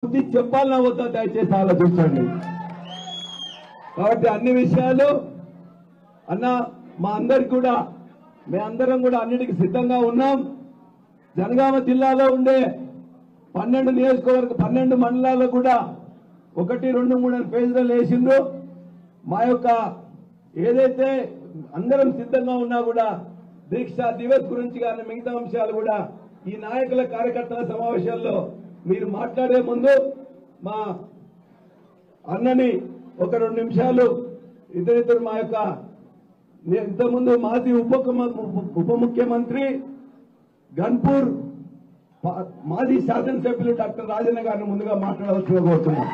బుద్ధి చెప్పాలన్నా వద్దా దయచేసి ఆలోచించండి. కాబట్టి అన్ని విషయాలు అన్న మా అందరికి కూడా మేమందరం కూడా అన్నిటికీ సిద్ధంగా ఉన్నాం. జనగామ జిల్లాలో ఉండే 12 నియోజకవర్గ 12 మండలాల్లో కూడా 1, 2, 3 పేజీలు వేసిండ్రు. మా యొక్క ఏదైతే అందరం సిద్ధంగా ఉన్నా కూడా దీక్షా దివస్ గురించి కానీ మిగతా అంశాలు కూడా ఈ నాయకుల కార్యకర్తల సమావేశాల్లో మీరు మాట్లాడే ముందు మా అన్నని ఒక 2 నిమిషాలు ఇద్దరిద్దరు మా యొక్క ఇంతకుముందు మాజీ ఉప ముఖ్యమంత్రి గన్పూర్ మాజీ శాసనసభ్యులు డాక్టర్ రాజన్న గారిని ముందుగా మాట్లాడవలసిందిగా కోరుతున్నాం.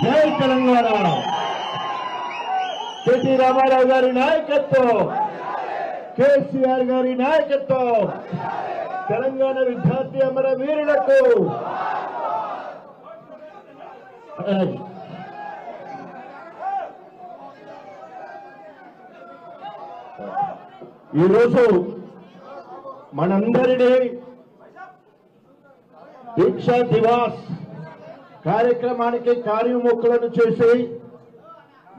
జై తెలంగాణ. కేటీ రామారావు గారి నాయకత్వం, కేసీఆర్ గారి నాయకత్వం, తెలంగాణ విద్యార్థి అమర వీరులకు ఈరోజు మనందరినీ దీక్షా దివాస్ కార్యక్రమానికి కార్యముఖులను చేసి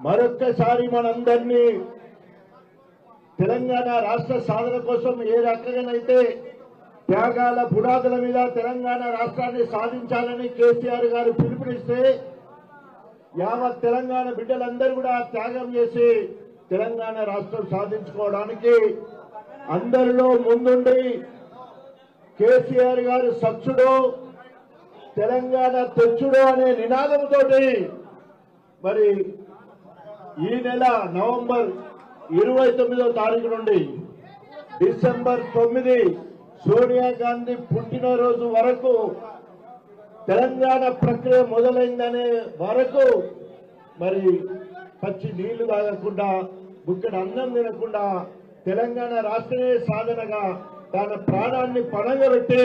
మరొక్కసారి మనందరినీ తెలంగాణ రాష్ట్ర సాధన కోసం ఏ రకంగానైతే త్యాగాల పునాదుల మీద తెలంగాణ రాష్ట్రాన్ని సాధించాలని కేసీఆర్ గారు పిలుపునిస్తే యావత్ తెలంగాణ బిడ్డలందరూ కూడా త్యాగం చేసి తెలంగాణ రాష్ట్రం సాధించుకోవడానికి అందరిలో ముందుండి కేసీఆర్ గారు సచ్చుడు తెలంగాణ తెచ్చుడు అనే నినాదంతో మరి ఈ నెల నవంబర్ 29వ తారీఖు నుండి డిసెంబర్ 9 సోనియా గాంధీ పుట్టినరోజు వరకు తెలంగాణ ప్రక్రియ మొదలైందనే వరకు మరి పచ్చి నీళ్లు తాగకుండా బుక్కడి అన్నం తినకుండా తెలంగాణ రాష్ట్రమే సాధనగా తన ప్రాణాన్ని పణంగబెట్టి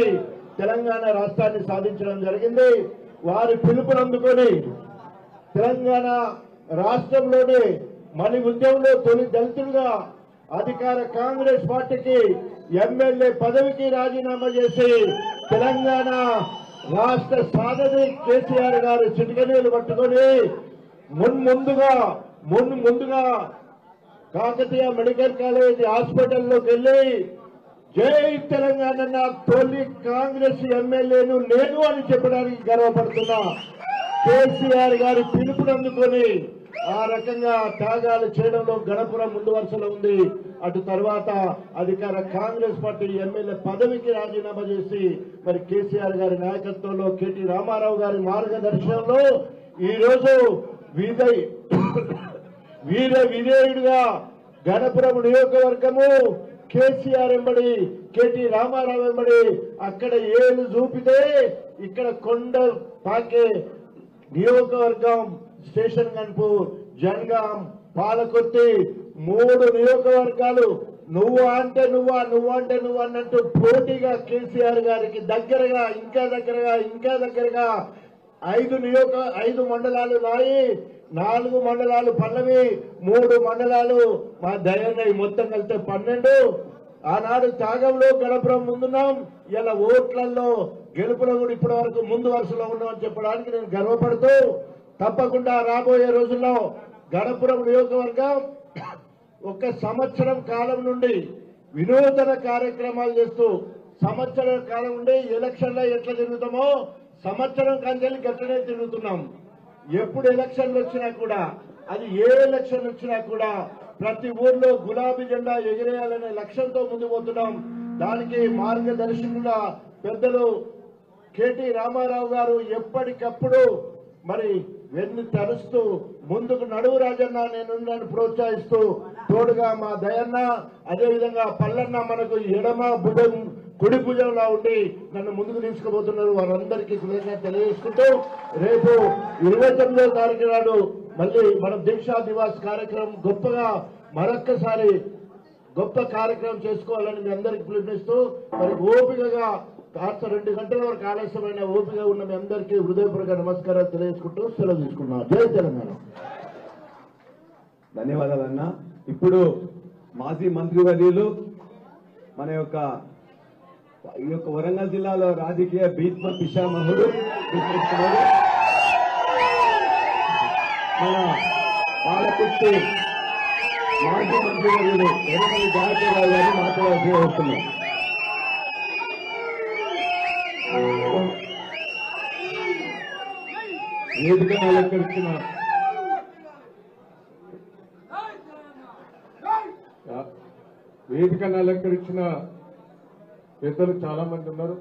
తెలంగాణ రాష్ట్రాన్ని సాధించడం జరిగింది. వారి పిలుపునందుకొని తెలంగాణ రాష్ట్రంలోనే మన ఉద్యమంలో తొలి దళితులుగా అధికార కాంగ్రెస్ పార్టీకి ఎమ్మెల్యే పదవికి రాజీనామా చేసి తెలంగాణ రాష్ట్ర సాధని కేసీఆర్ గారు చిటికనీళ్లు పట్టుకొని ముందుగా కాకతీయ మెడికల్ కాలేజ్ హాస్పిటల్లోకి వెళ్లి జై తెలంగాణ తొలి కాంగ్రెస్ ఎమ్మెల్యేను నేను అని చెప్పడానికి గర్వపడుతున్నా. కేసీఆర్ గారి పిలుపునందుకొని ఆ రకంగా త్యాగాలు చేయడంలో గణపురం ముందు వరుసలో ఉంది. అటు తర్వాత అధికార కాంగ్రెస్ పార్టీ ఎమ్మెల్యే పదవికి రాజీనామా చేసి మరి కేసీఆర్ గారి నాయకత్వంలో కేటీ రామారావు గారి మార్గదర్శనంలో ఈరోజు వీర విధేయుడిగా గణపురం నియోజకవర్గము కేసీఆర్ వెంబడి కేటీ రామారావు వెంబడి అక్కడ ఏలు చూపితే ఇక్కడ కొండ పాకే నియోజకవర్గం స్టేషన్ గన్పూర్ జనగాం పాలకొత్తి 3 నియోజకవర్గాలు నువ్వు అంటే నువ్వు అన్నట్టు పోటీగా కేసీఆర్ గారికి దగ్గరగా ఇంకా దగ్గరగా 5 మండలాలు నాయి, 4 మండలాలు పల్లవి, 3 మండలాలు మా దయన్నయ్య, మొత్తం కలిస్తే 12. ఆనాడు త్యాగంలో గణపురం ముందున్నాం, ఇలా ఓట్లలో గెలుపులో కూడా ఇప్పటి వరకు ముందు వరుసలో ఉన్నామని చెప్పడానికి నేను గర్వపడుతూ తప్పకుండా రాబోయే రోజుల్లో గణపురం నియోజకవర్గం 1 సంవత్సరం కాలం నుండి వినూతన కార్యక్రమాలు చేస్తూ సంవత్సరం కాలం నుండి ఎలక్షన్లో ఎట్లా తిరుగుతామో సంవత్సరం కంచెలు గట్లనే తిరుగుతున్నాం. ఎప్పుడు ఎలక్షన్లు వచ్చినా కూడా అది ఏ ఎలక్షన్ వచ్చినా కూడా ప్రతి ఊర్లో గులాబీ జెండా ఎగిరేయాలనే లక్ష్యంతో ముందు పోతున్నాం. దానికి మార్గదర్శకులుగా పెద్దలు కేటీ రామారావు గారు ఎప్పటికప్పుడు మరి వెన్ను తరుస్తూ ముందుకు నడువు రాజన్న నేను ప్రోత్సహిస్తూ తోడుగా మా దయన్న అదేవిధంగా పల్లన్న మనకు ఎడమ భుజం కుడి భుజంలా ఉండి నన్ను ముందుకు తీసుకుపోతున్నారు. వారందరికీ కృతజ్ఞత తెలియజేసుకుంటూ రేపు 29వ తారీఖు నాడు మళ్ళీ మనం దీక్షా దివాస్ కార్యక్రమం గొప్పగా మరొక్కసారి గొప్ప కార్యక్రమం చేసుకోవాలని మీ అందరికీ పిలుపునిస్తూ మరి ఓపికగా కాస్త 2 గంటల వరకు ఆలస్యమైన ఓపిక ఉన్న మీ అందరికీ హృదయపూర్వక నమస్కారాలు తెలియజేసుకుంటూ సెలవు తీసుకున్నాను. జై తెలంగాణ. ధన్యవాదాలన్నా. ఇప్పుడు మాజీ మంత్రివర్యులు మన యొక్క ఈ యొక్క వరంగల్ జిల్లాలో రాజకీయ భీష్మ పిశామహుడు మన పాలకుర్తి మాజీ మంత్రివర్యులు ఎర్రమల్లి జాతీయరావు గారిని మాట్లాడాల్సి వస్తున్నారు. వేదికను అలంకరించిన పెద్దలు చాలా మంది ఉన్నారు.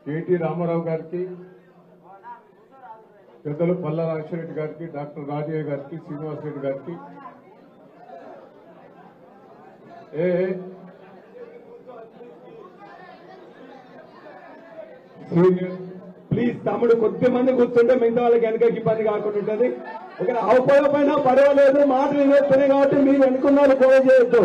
కేటీ రామారావు గారికి, పెద్దలు పల్లా రాజశేఖర గారికి, డాక్టర్ రాజయ్య గారికి, శ్రీనివాసరెడ్డి గారికి, ప్లీజ్ తమ్ముడు కొద్ది మంది కూర్చుంటే మిగతా వాళ్ళకి వెనకకి ఇబ్బంది కాకుండా ఉంటుంది. ఇక్కడ అవపోయినా పర్వాలేదు, మాటలు నేర్పుతున్నాయి కాబట్టి మీరు వెనుకున్నారు పోయి చేయొద్దు.